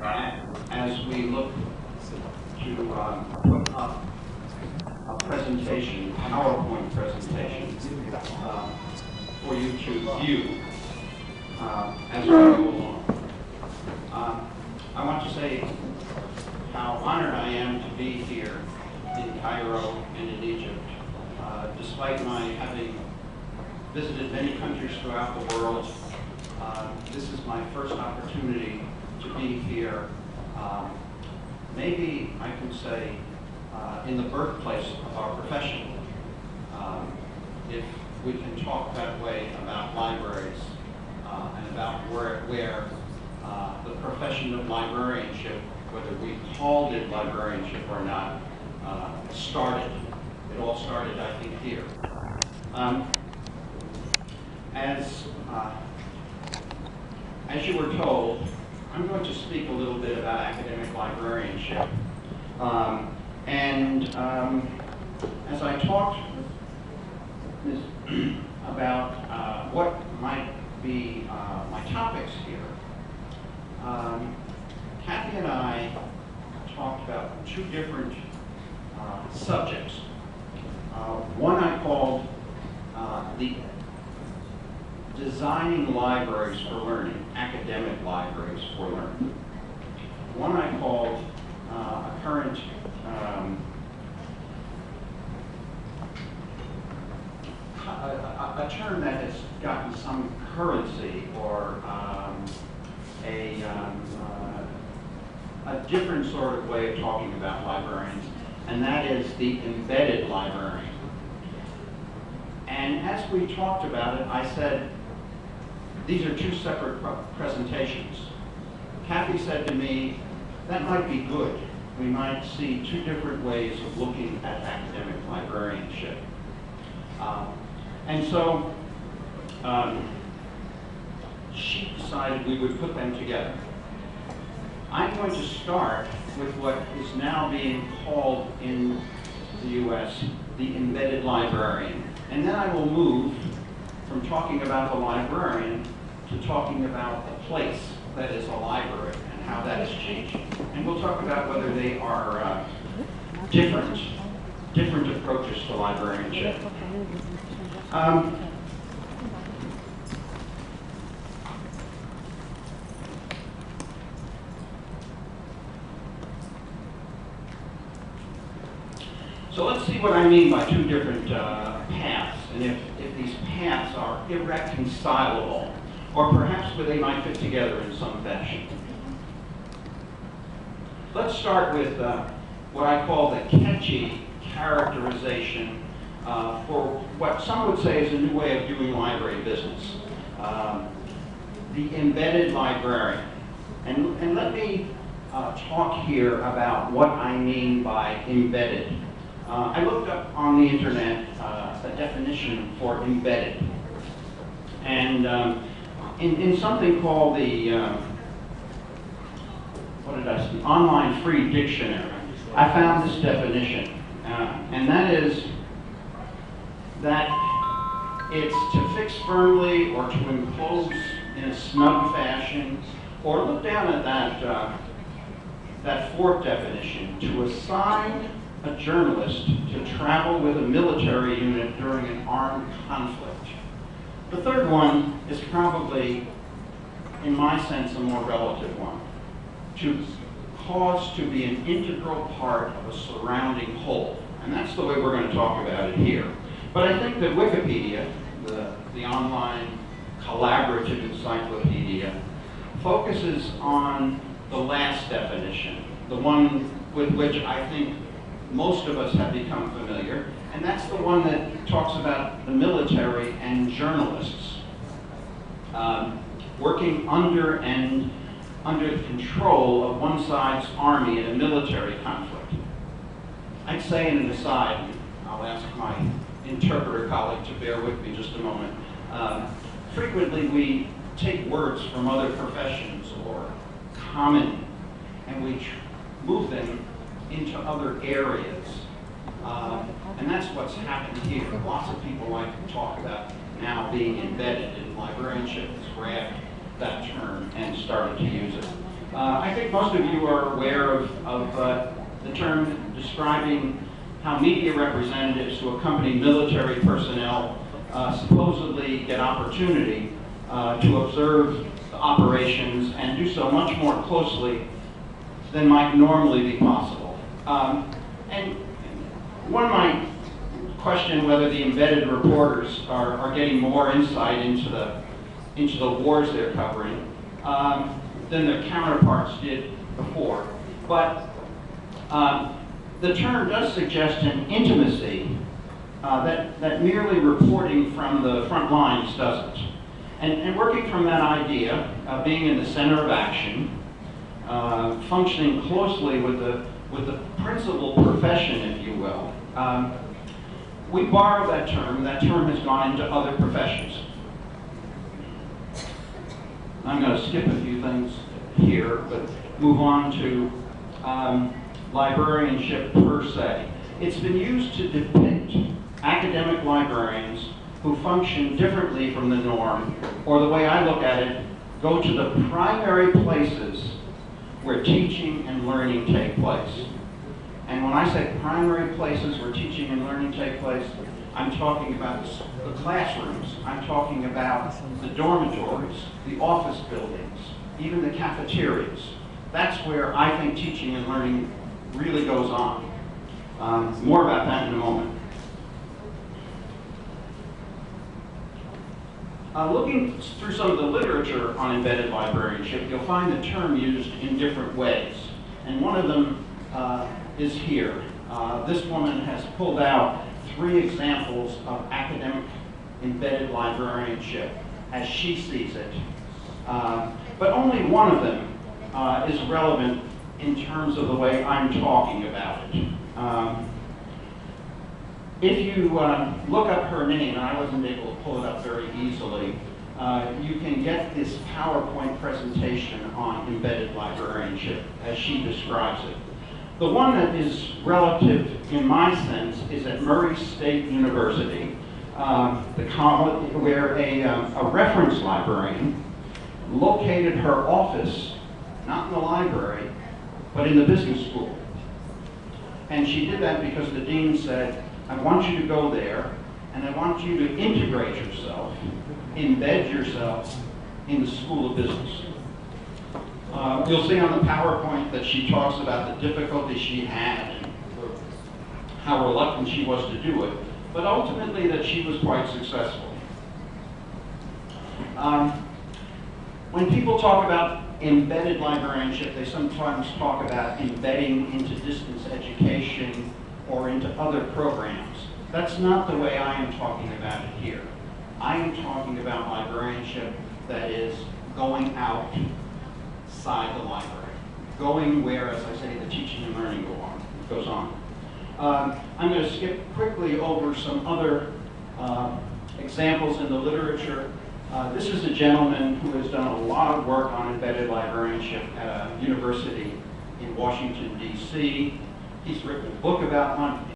as we look to put up a presentation, PowerPoint presentation, for you to view as we go along. I want to say how honored I am to be here in Cairo and in Egypt. Despite my having visited many countries throughout the world, this is my first opportunity to be here. Maybe I can say in the birthplace of our profession, if we can talk that way about libraries and about where the profession of librarianship, whether we called it librarianship or not, started. It all started, I think, here. As you were told, I'm going to speak a little bit about academic librarianship. As I talked about what might be my topics here, Kathy and I talked about two different subjects. One I called the designing libraries for learning, academic libraries for learning. One I called a current a term that has gotten some currency, or a different sort of way of talking about librarians, and that is the embedded librarian. And as we talked about it, I said, these are two separate presentations. Kathy said to me, that might be good. We might see two different ways of looking at academic librarianship. And so she decided we would put them together. I'm going to start with what is now being called in the US the embedded librarian. And then I will move from talking about the librarian to talking about the place that is a library and how that is changing. And we'll talk about whether they are different approaches to librarianship. So let's see what I mean by two different paths, and if these paths are irreconcilable, or perhaps where they might fit together in some fashion. Let's start with what I call the catchy characterization for what some would say is a new way of doing library business, the embedded librarian. And let me talk here about what I mean by embedded. I looked up on the internet a definition for embedded. And in something called the, online free dictionary, I found this definition. And that is that it's to fix firmly or to enclose in a snug fashion, or look down at that fourth definition, to assign a journalist to travel with a military unit during an armed conflict. The third one is probably, in my sense, a more relative one. To cause to be an integral part of a surrounding whole. And that's the way we're going to talk about it here. But I think that Wikipedia, the online collaborative encyclopedia, focuses on the last definition, the one with which I think most of us have become familiar, and that's the one that talks about the military and journalists working under the control of one side's army in a military conflict. I'd say in an aside, I'll ask my interpreter colleague to bear with me just a moment. Frequently we take words from other professions or common, and we move them into other areas. And that's what's happened here. Lots of people like to talk about now being embedded, and librarianship has grabbed that term and started to use it. I think most of you are aware of the term describing how media representatives who accompany military personnel supposedly get opportunity to observe the operations and do so much more closely than might normally be possible. And one might question whether the embedded reporters are getting more insight into the wars they're covering than their counterparts did before. But the term does suggest an intimacy that merely reporting from the front lines doesn't. And working from that idea, being in the center of action, functioning closely with the principal profession, if you will, we borrow that term, and that term has gone into other professions. I'm going to skip a few things here, but move on to librarianship per se. It's been used to depict academic librarians who function differently from the norm, or the way I look at it, go to the primary places where teaching and learning take place. And when I say primary places where teaching and learning take place, I'm talking about the classrooms, I'm talking about the dormitories, the office buildings, even the cafeterias. That's where I think teaching and learning really goes on. More about that in a moment. Looking through some of the literature on embedded librarianship, you'll find the term used in different ways. And one of them is here. This woman has pulled out 3 examples of academic embedded librarianship as she sees it. But only one of them is relevant in terms of the way I'm talking about it. If you look up her name, and I wasn't able to pull it up very easily, you can get this PowerPoint presentation on embedded librarianship as she describes it. The one that is relative, in my sense, is at Murray State University, the college where a reference librarian located her office, not in the library, but in the business school. And she did that because the dean said, I want you to go there, and I want you to integrate yourself, embed yourself in the School of Business. You'll see on the PowerPoint that she talks about the difficulty she had and how reluctant she was to do it, but ultimately that she was quite successful. When people talk about embedded librarianship, they sometimes talk about embedding into distance education or into other programs. That's not the way I am talking about it here. I am talking about librarianship that is going outside the library, going where, as I say, the teaching and learning goes on. I'm going to skip quickly over some other examples in the literature. This is a gentleman who has done a lot of work on embedded librarianship at a university in Washington, D.C. He's written a book about